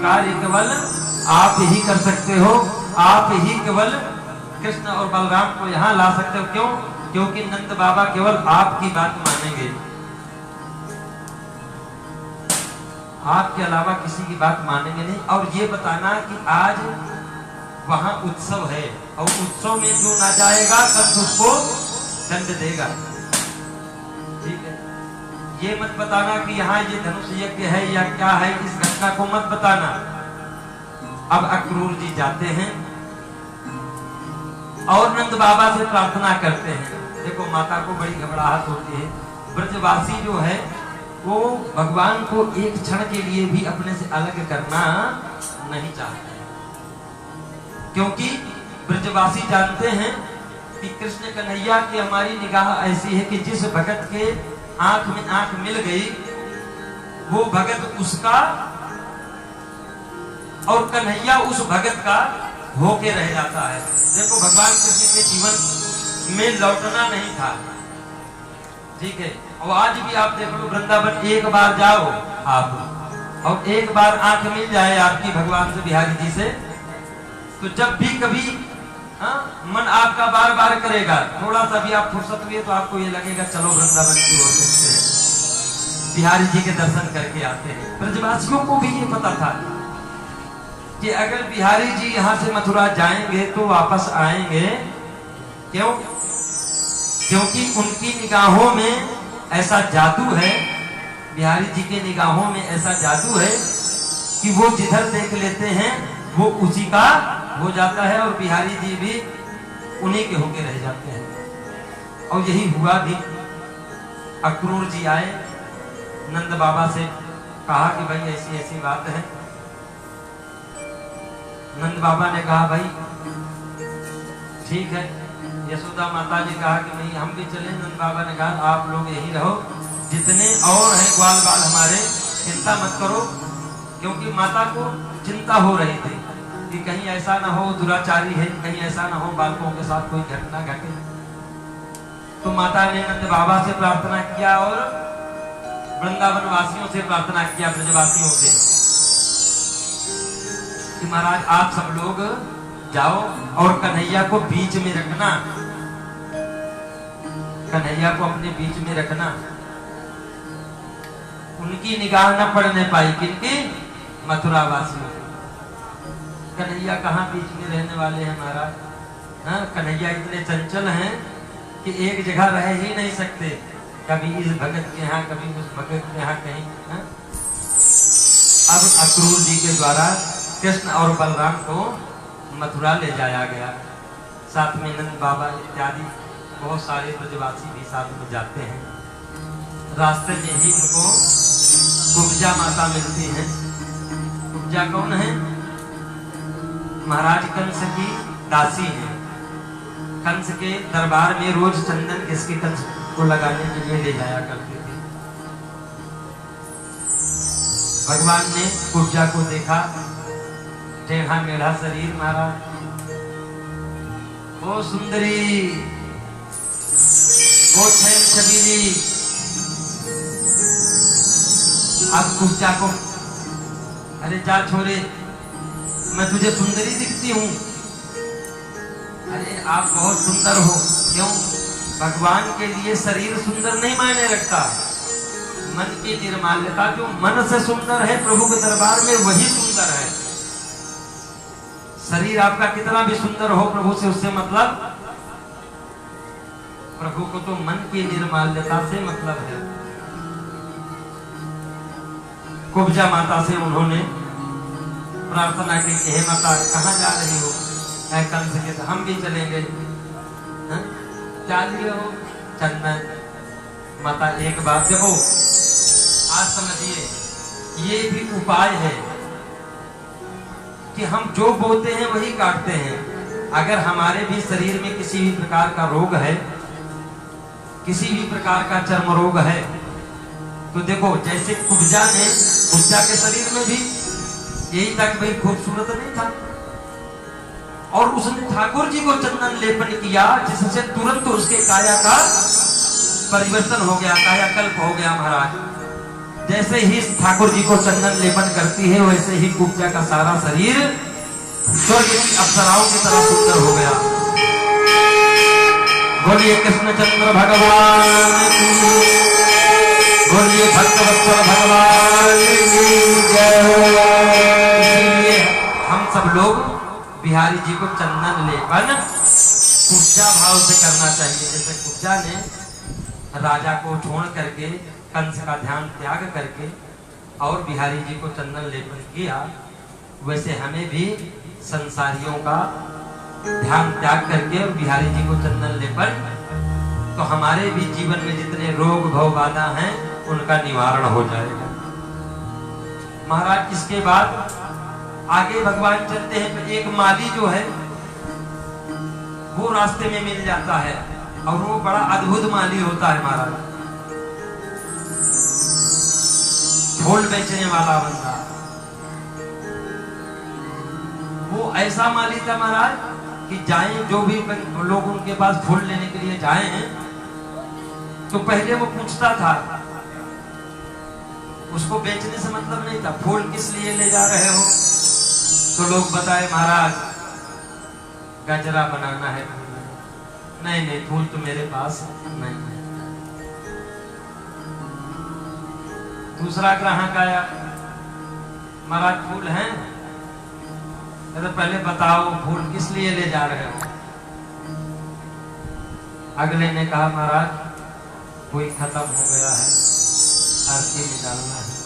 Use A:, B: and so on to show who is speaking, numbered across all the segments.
A: कार्य केवल आप ही कर सकते हो। आप ही केवल कृष्ण और बलराम को यहाँ ला सकते हो। क्यों? क्योंकि नंद बाबा केवल आपकी बात मानेंगे, आपके अलावा किसी की बात मानेंगे नहीं। और ये बताना कि आज वहां उत्सव है और उत्सव में जो ना जाएगा कंस उसको दंड देगा। ठीक है, ये मत बताना कि यहाँ ये धनुष यज्ञ है या क्या है, इस घटना को मत बताना। अब अक्रूर जी जाते हैं और नंद बाबा से प्रार्थना करते हैं। देखो माता को बड़ी घबराहट होती है। ब्रजवासी जो है वो भगवान को एक क्षण के लिए भी अपने से अलग करना नहीं चाहते, क्योंकि ब्रजवासी जानते हैं कि कृष्ण कन्हैया की हमारी निगाह ऐसी है कि जिस भगत के आंख में आंख मिल गई वो भगत उसका और कन्हैया उस भगत का होके रह जाता है। देखो भगवान कृष्ण के जीवन में लौटना नहीं था। ठीक है, और आज भी आप देख लो वृंदावन एक बार जाओ आप और एक बार आंख मिल जाए आपकी भगवान से, बिहारी जी से, तो जब भी कभी मन आपका बार बार करेगा, थोड़ा सा भी आप फुर्सत हुए तो आपको ये लगेगा चलो वृंदावन की ओर चलते हैं, बिहारी जी के दर्शन करके आते हैं। ब्रजवासियों को भी ये पता था कि अगर बिहारी जी यहाँ से मथुरा जाएंगे तो वापस आएंगे। क्यों? क्योंकि उनकी निगाहों में ऐसा जादू है, बिहारी जी के निगाहों में ऐसा जादू है कि वो जिधर देख लेते हैं वो उसी का हो जाता है और बिहारी जी भी उन्हीं के होके रह जाते हैं। और यही हुआ भी। अक्रूर जी आए, नंद बाबा से कहा कि भाई ऐसी ऐसी बात है। नंद बाबा ने कहा भाई ठीक है। यशोदा माता ने कहा कि भाई हम भी चले। नंद बाबा ने कहा आप लोग यहीं रहो, जितने और हैं ग्वाल बाल हमारे, चिंता मत करो। क्योंकि माता को चिंता हो रही थी कि कहीं ऐसा ना हो दुराचारी है, कहीं ऐसा ना हो बालकों के साथ कोई घटना घटे। तो माता ने नंद बाबा से प्रार्थना किया और वृंदावन वासियों से प्रार्थना किया, ब्रजवासियों से, कि महाराज आप सब लोग जाओ और कन्हैया को बीच में रखना, कन्हैया को अपने बीच में रखना। उनकी निगाह न पड़ने पाई, किनकी? मथुरा वासियों। कन्हैया कहाँ बीच में रहने वाले हैं महाराज? हाँ, कन्हैया इतने चंचल हैं कि एक जगह रह ही नहीं सकते, कभी इस भगत के यहाँ कभी उस भगत के यहाँ कहीं। हाँ? अब अक्रूर जी के द्वारा कृष्ण और बलराम को मथुरा ले जाया गया। साथ में नंद बाबा इत्यादि बहुत सारे ब्रजवासी भी साथ में जाते हैं। रास्ते में ही उनको कुब्जा माता मिलती है। कुब्जा कौन है? महाराज कंस की दासी है। कंस के दरबार में रोज चंदन किसके कंस को लगाने के लिए ले जाया करते थे। भगवान ने कुब्जा को देखा, टेढ़ा मेढ़ा शरीर महाराज, वो सुंदरी, वो छैल छबीली। अब कुब्जा को, अरे जा छोरे, मैं तुझे सुंदरी दिखती हूँ। अरे आप बहुत सुंदर हो। क्यों? भगवान के लिए शरीर सुंदर नहीं मायने रखता, मन की निर्माल्यता जो मन से सुंदर है प्रभु के दरबार में वही सुंदर है। शरीर आपका कितना भी सुंदर हो, प्रभु से उससे मतलब, प्रभु को तो मन की निर्माल्यता से मतलब है। कुब्जा माता से उन्होंने प्रार्थना की कि हे माता कहाँ जा रही हो? कंस के तो हम भी चलेंगे। क्या लिए हो? चंदन। माता एक बात देखो, आज समझिए, ये भी उपाय है कि हम जो बोते हैं वही काटते हैं। अगर हमारे भी शरीर में किसी भी प्रकार का रोग है, किसी भी प्रकार का चर्म रोग है, तो देखो जैसे कुब्जा ने, कुब्जा के शरीर में भी यही था कि भाई खूबसूरत नहीं था, और उसने ठाकुर जी को चंदन लेपन किया जिससे तुरंत उसके काया का परिवर्तन हो गया, कायाकल्प हो गया महाराज। जैसे ही ठाकुर जी को चंदन लेपन करती है वैसे ही कुब्जा का सारा शरीर स्वर्ग की अप्सराओं की तरह सुंदर हो गया। बोलिए कृष्णचंद्र भगवान की, बोलिए भक्तवत्सल भगवान की जय। हम सब लोग बिहारी जी को चंदन लेपन कुब्जा भाव से करना चाहिए। जैसे कुब्जा ने राजा को छोड़ करके कंस का ध्यान त्याग करके और बिहारी जी को चंदन लेपन किया, वैसे हमें भी संसारियों का ध्यान त्याग करके और बिहारी जी को चंदन लेपन, तो हमारे भी जीवन में जितने रोग भव बाधा हैं उनका निवारण हो जाएगा। महाराज इसके बाद आगे भगवान चलते हैं तो एक माली जो है वो रास्ते में मिल जाता है और वो बड़ा अद्भुत माली होता है महाराज। फूल बेचने वाला बंदा, वो ऐसा माली था महाराज कि जाएं जो भी लोग उनके पास फूल लेने के लिए जाएं तो पहले वो पूछता था, उसको बेचने से मतलब नहीं था, फूल किस लिए ले जा रहे हो? तो लोग बताए महाराज गजरा बनाना है। नहीं नहीं, फूल तो मेरे पास नहीं है। दूसरा ग्राहक आया, महाराज फूल हैं? तो पहले बताओ फूल किस लिए ले जा रहे हो? अगले ने कहा महाराज कोई खत्म हो गया है, आरती में डालना है।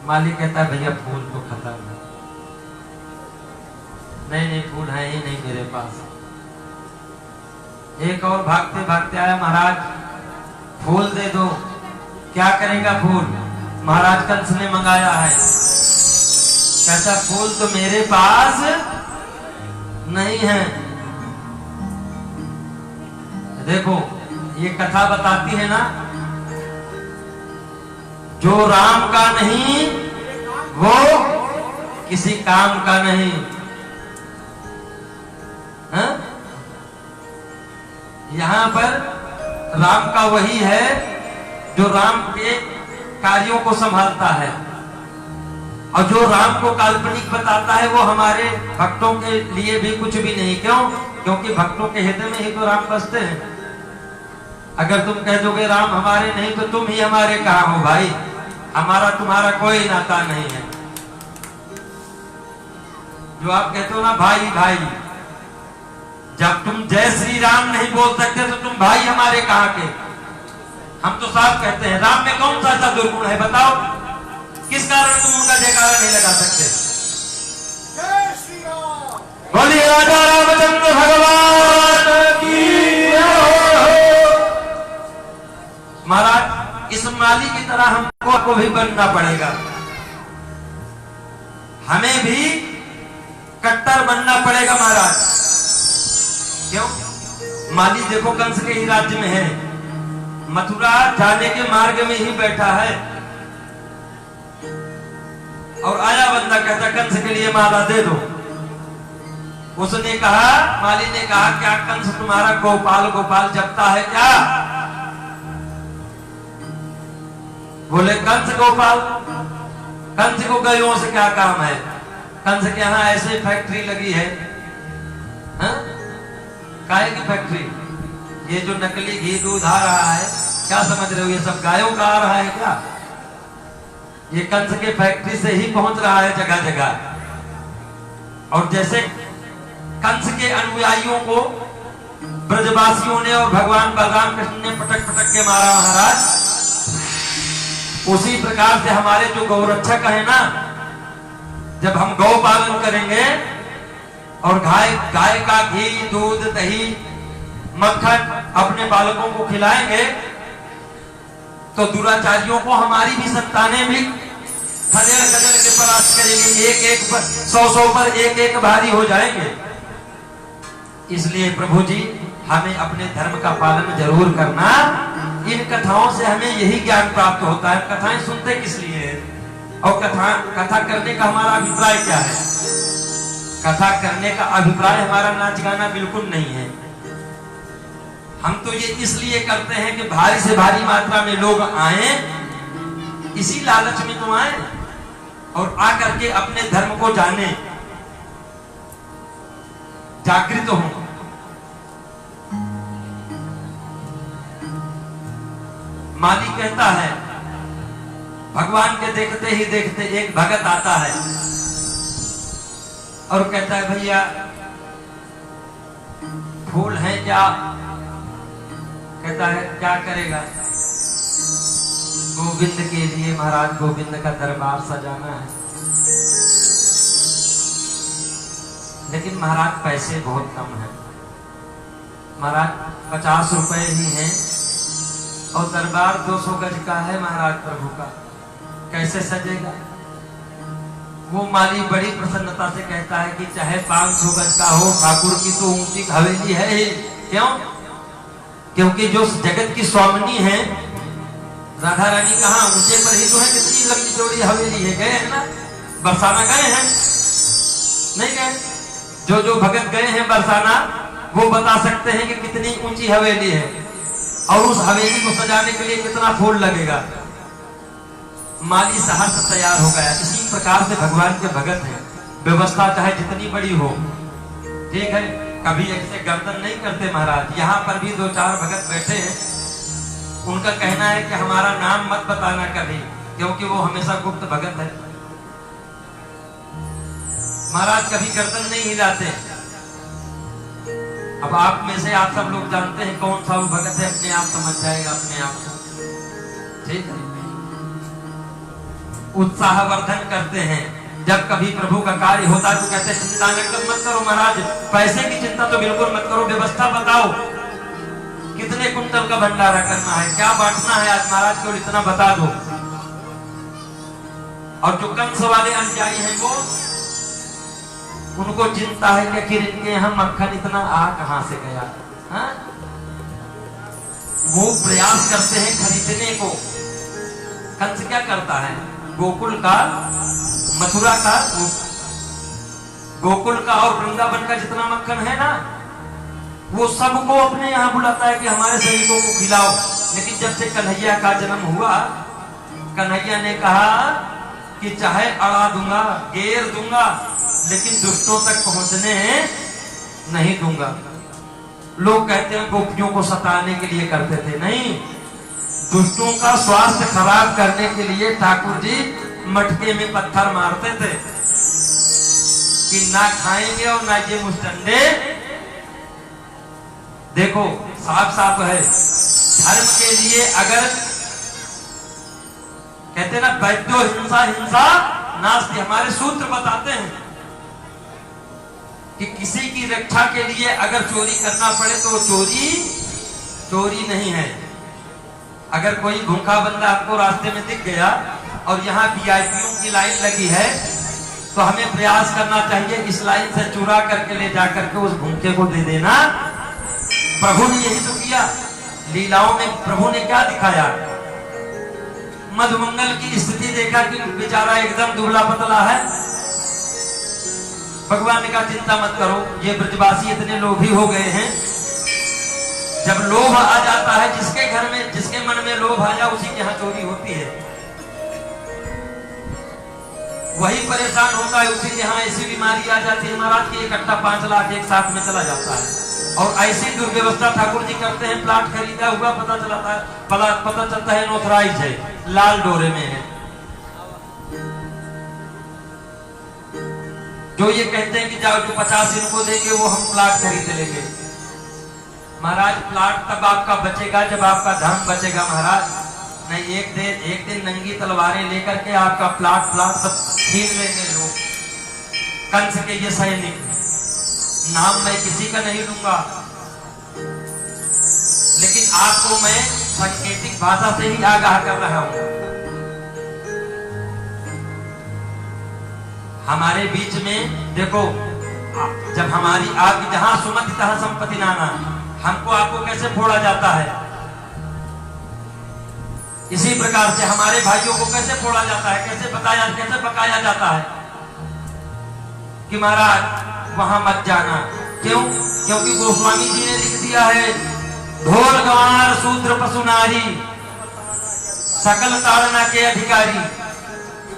A: मालिक कहता है भैया फूल तो खत्म है। नहीं नहीं, फूल है ही नहीं मेरे पास। एक और भागते भागते आया, महाराज फूल दे दो। क्या करेगा फूल? महाराज कंस ने मंगाया है। कहता फूल तो मेरे पास नहीं है। देखो ये कथा बताती है ना, जो राम का नहीं वो किसी काम का नहीं। हा? यहां पर राम का वही है जो राम के कार्यों को संभालता है, और जो राम को काल्पनिक बताता है वो हमारे भक्तों के लिए भी कुछ भी नहीं। क्यों? क्योंकि भक्तों के हृदय में ही तो राम बसते हैं। अगर तुम कह दोगे राम हमारे नहीं तो तुम ही हमारे कहाँ हो भाई? हमारा तुम्हारा कोई नाता नहीं है। जो आप कहते हो ना भाई भाई, जब तुम जय श्री राम नहीं बोल सकते तो तुम भाई हमारे कहाँ के? हम तो साफ कहते हैं राम में कौन सा ऐसा दुर्गुण है बताओ, किस कारण तुम उनका जयकारा नहीं लगा सकते?
B: जय श्री राम।
A: बोलिए राजा रामचंद्र भगवान की जय। महाराज इस माली की तरह हमको भी बनना पड़ेगा। हमें भी कट्टर बनना पड़ेगा महाराज। क्यों? माली देखो कंस के ही राज्य में है, मथुरा जाने के मार्ग में ही बैठा है, और आया बंदा कहता कंस के लिए माला दे दो। उसने कहा, माली ने कहा क्या कंस तुम्हारा गोपाल गोपाल जपता है क्या? बोले कंस गोपाल, कंस को गायों से क्या काम है? कंस के यहाँ ऐसे फैक्ट्री लगी है। हा? गाय की फैक्ट्री? ये जो नकली घी दूध आ रहा है क्या समझ रहे हो, ये सब गायों का आ रहा है क्या? ये कंस के फैक्ट्री से ही पहुंच रहा है जगह जगह। और जैसे कंस के अनुयायियों को ब्रजवासियों ने और भगवान बलराम कृष्ण ने पटक पटक के मारा महाराज, उसी प्रकार से हमारे जो गौरक्षक है ना, जब हम गौ पालन करेंगे और गाय का घी दूध दही मक्खन अपने बालकों को खिलाएंगे तो दुराचारियों को हमारी भी संतानें भी खदेड़ खदेड़ के परास्त करेंगे, एक एक पर 100 पर एक एक भारी हो जाएंगे। इसलिए प्रभु जी हमें अपने धर्म का पालन जरूर करना। इन कथाओं से हमें यही ज्ञान प्राप्त होता है। कथाएं सुनते किस लिए है और कथा करने का हमारा अभिप्राय क्या है? कथा करने का अभिप्राय हमारा नाच गाना बिल्कुल नहीं है। हम तो ये इसलिए करते हैं कि भारी से भारी मात्रा में लोग आए, इसी लालच में तो आए और आकर के अपने धर्म को जाने, जागृत हो। माली कहता है, भगवान के देखते ही देखते एक भगत आता है और कहता है भैया फूल है क्या? कहता है क्या करेगा? गोविंद के लिए महाराज, गोविंद का दरबार सजाना है। लेकिन महाराज पैसे बहुत कम हैं, महाराज 50 रुपए ही हैं और दरबार 200 गज का है महाराज प्रभु का, कैसे सजेगा? वो माली बड़ी प्रसन्नता से कहता है कि चाहे 500 गज का हो, ठाकुर की तो ऊंची हवेली है ही। क्यों? क्योंकि जो जगत की स्वामिनी है राधा रानी, कहाँ ऊंचे पर ही तो है, कितनी लंबी चौड़ी हवेली है। गए हैं ना बरसाना? गए हैं? नहीं गए? जो भगत गए हैं बरसाना वो बता सकते हैं कि कितनी ऊंची हवेली है और उस हवेली को सजाने के लिए कितना फूल लगेगा। माली सहर्ष तैयार हो गया। इसी प्रकार से भगवान के भगत हैं, व्यवस्था चाहे जितनी बड़ी हो, ठीक है, कभी ऐसे गर्दन नहीं करते महाराज। यहाँ पर भी 2-4 भगत बैठे हैं, उनका कहना है कि हमारा नाम मत बताना कभी, क्योंकि वो हमेशा गुप्त भगत है। महाराज कभी गर्दन नहीं हिलाते। अब आप में से आप सब लोग जानते हैं कौन सा वो भगत है, अपने आप समझ जाएगा अपने आप को, ठीक है। उत्साहवर्धन करते हैं, जब कभी प्रभु का कार्य होता है तो कहते हैं चिंता मत करो महाराज, पैसे की चिंता तो बिल्कुल मत करो, व्यवस्था बताओ कितने कुंटल का भंडारा करना है, क्या बांटना है आज महाराज को, इतना बता दो। और जो कंस वाले अनुयायी हैं वो, उनको चिंता है कि आखिर इनके यहाँ मक्खन इतना आ कहां से गया। हा? वो प्रयास करते हैं खरीदने को। कंस क्या करता है? गोकुल का, मथुरा का, गोकुल का और वृंदावन का जितना मक्खन है ना, वो सबको अपने यहाँ बुलाता है कि हमारे सैनिकों को खिलाओ। लेकिन जब से कन्हैया का जन्म हुआ, कन्हैया ने कहा कि चाहे अड़ा दूंगा, घेर दूंगा, लेकिन दुष्टों तक पहुंचने नहीं दूंगा। लोग कहते हैं गोपियों को सताने के लिए करते थे, नहीं, दुष्टों का स्वास्थ्य खराब करने के लिए ठाकुर जी मटके में पत्थर मारते थे कि ना खाएंगे और ना ये मुस्टंडे। देखो साफ साफ है, धर्म के लिए अगर कहते ना वैद्यो हिंसा हिंसा नास्ति, हमारे सूत्र बताते हैं कि किसी की रक्षा के लिए अगर चोरी करना पड़े तो चोरी नहीं है। अगर कोई भूखा बंदा आपको रास्ते में दिख गया और यहाँ वीआईपीओ की लाइन लगी है तो हमें प्रयास करना चाहिए इस लाइन से चुरा करके ले जाकर के उस भूखे को दे देना। प्रभु ने यही तो किया। लीलाओं में प्रभु ने क्या दिखाया? मधुमंगल की स्थिति देखा कि बेचारा एकदम दुबला पतला है। भगवान ने कहा चिंता मत करो, ये ब्रजवासी इतने लोभी हो गए हैं, जब लोभ आ जाता है, जिसके घर में, जिसके मन में लोभ आ जाए उसी के यहाँ चोरी होती है, वही परेशान होता है, उसी के यहाँ ऐसी बीमारी आ जाती है महाराज की इकट्ठा 5 लाख एक साथ में चला जाता है। और ऐसी दुर्व्यवस्था ठाकुर जी करते हैं, प्लाट खरीदा हुआ पता चलता है नोथराइज है, लाल डोरे में है। जो ये कहते हैं कि जाओ जो 50 इनको देंगे वो हम प्लाट खरीद लेंगे। महाराज प्लाट तब आपका बचेगा जब आपका धर्म बचेगा महाराज। नहीं, एक दिन नंगी तलवारें लेकर के आपका प्लाट सब छीन लेंगे लोग। कंस के ये सैनिक, नाम मैं किसी का नहीं लूंगा, लेकिन आपको मैं सांकेतिक भाषा से ही आगाह कर रहा हूं। हमारे बीच में देखो, जब हमारी आपकी जहां सुमति तहां संपत्ति नाना, हमको आपको कैसे फोड़ा जाता है, इसी प्रकार से हमारे भाइयों को कैसे फोड़ा जाता है, कैसे पकाया जाता है कि महाराज वहां मत जाना। क्यों? क्योंकि गोस्वामी जी ने लिख दिया है ढोल गंवार शूद्र पशु नारी सकल ताड़ना के अधिकारी।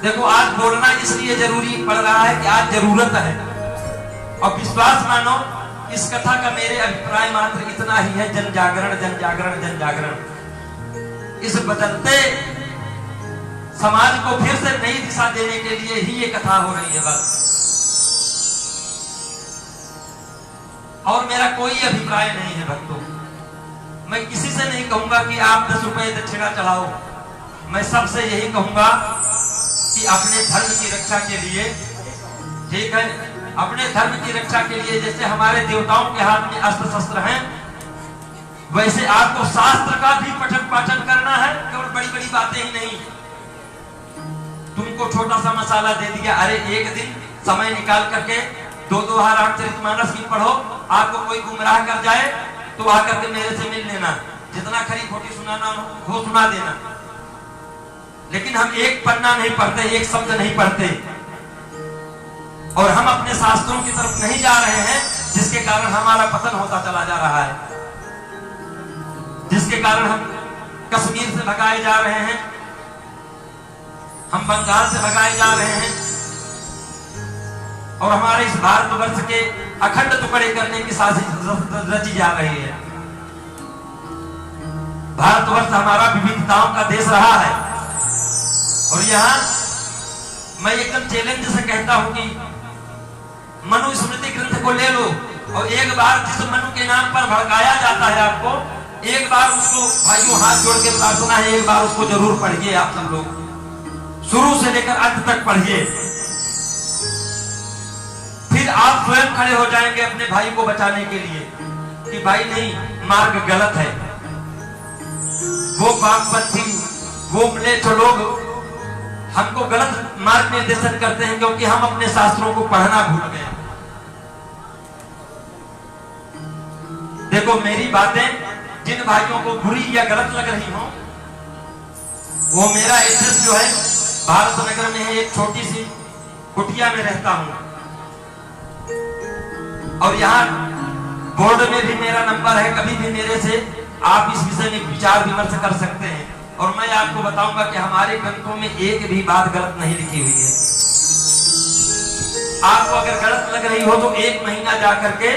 A: देखो आज बोलना इसलिए जरूरी पड़ रहा है कि आज जरूरत है, और विश्वास मानो इस कथा का मेरे अभिप्राय मात्र इतना ही है, जन जागरण जन जागरण जन जागरण। इस बदलते समाज को फिर से नई दिशा देने के लिए ही ये कथा हो रही है बस। और मेरा कोई अभिप्राय नहीं है भक्तों, मैं किसी से नहीं कहूंगा कि आप 10 रुपए दक्षिणा चढ़ाओ। मैं सबसे यही कहूंगा कि अपने धर्म की रक्षा के लिए, ठीक है, अपने धर्म की रक्षा के लिए जैसे हमारे देवताओं के हाथ में अस्त्र शस्त्र हैं, वैसे आपको शास्त्र का भी पठन पाठन करना है। केवल बड़ी बड़ी बातें ही नहीं। तुमको छोटा सा मसाला दे दिया, अरे एक दिन समय निकाल करके 2 रामचरितमानस की पढ़ो। आपको कोई गुमराह कर जाए तो आकर के मेरे से मिल लेना, जितना खरी खोटी सुनाना हो सुना देना। लेकिन हम एक पन्ना नहीं पढ़ते, एक शब्द नहीं पढ़ते, और हम अपने शास्त्रों की तरफ नहीं जा रहे हैं, जिसके कारण हमारा पतन होता चला जा रहा है, जिसके कारण हम कश्मीर से भगाए जा रहे हैं, हम बंगाल से भगाए जा रहे हैं, और हमारे इस भारतवर्ष के अखंड टुकड़े करने की साजिश रची जा रही है। भारतवर्ष हमारा विविधताओं का देश रहा है, और यहाँ मैं एकदम चैलेंज से कहता हूं कि मनुस्मृति ग्रंथ को ले लो, और एक बार जिस मनु के नाम पर भड़काया जाता है आपको, एक बार उसको भाइयों हाथ जोड़ के प्रार्थना है, एक बार उसको जरूर पढ़िए। आप सब लोग शुरू से लेकर अंत तक पढ़िए, फिर आप स्वयं खड़े हो जाएंगे अपने भाई को बचाने के लिए कि भाई नहीं, मार्ग गलत है। वो वामपंथी, वो म्लेच्छ लोग हमको गलत मार्ग निर्देशन करते हैं, क्योंकि हम अपने शास्त्रों को पढ़ना भूल गए। देखो मेरी बातें जिन भाइयों को बुरी या गलत लग रही हो, वो मेरा एड्रेस जो है भारत नगर में है, एक छोटी सी कुटिया में रहता हूं, और यहाँ बोर्ड में भी मेरा नंबर है। कभी भी मेरे से आप इस विषय में विचार विमर्श कर सकते हैं, और मैं आपको बताऊंगा कि हमारे ग्रंथों में एक भी बात गलत नहीं लिखी हुई है। आपको अगर गलत लग रही हो तो 1 महीना जाकर के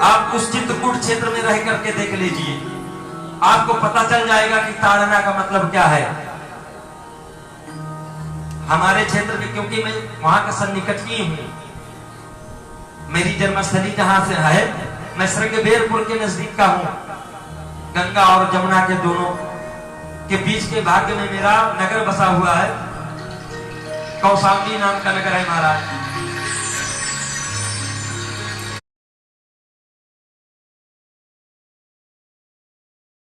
A: आप उस चित्रकूट क्षेत्र में रह करके देख लीजिए, आपको पता चल जाएगा कि ताड़ना का मतलब क्या है हमारे क्षेत्र में। क्योंकि मैं वहां का सन्निकटनी हूं, मेरी जन्मस्थली जहां से है, मैं श्रृंगबेरपुर के नजदीक का हूं। गंगा और जमुना के दोनों के बीच के भाग्य में मेरा नगर बसा हुआ है, कौशाम्बी नाम का नगर है महाराज।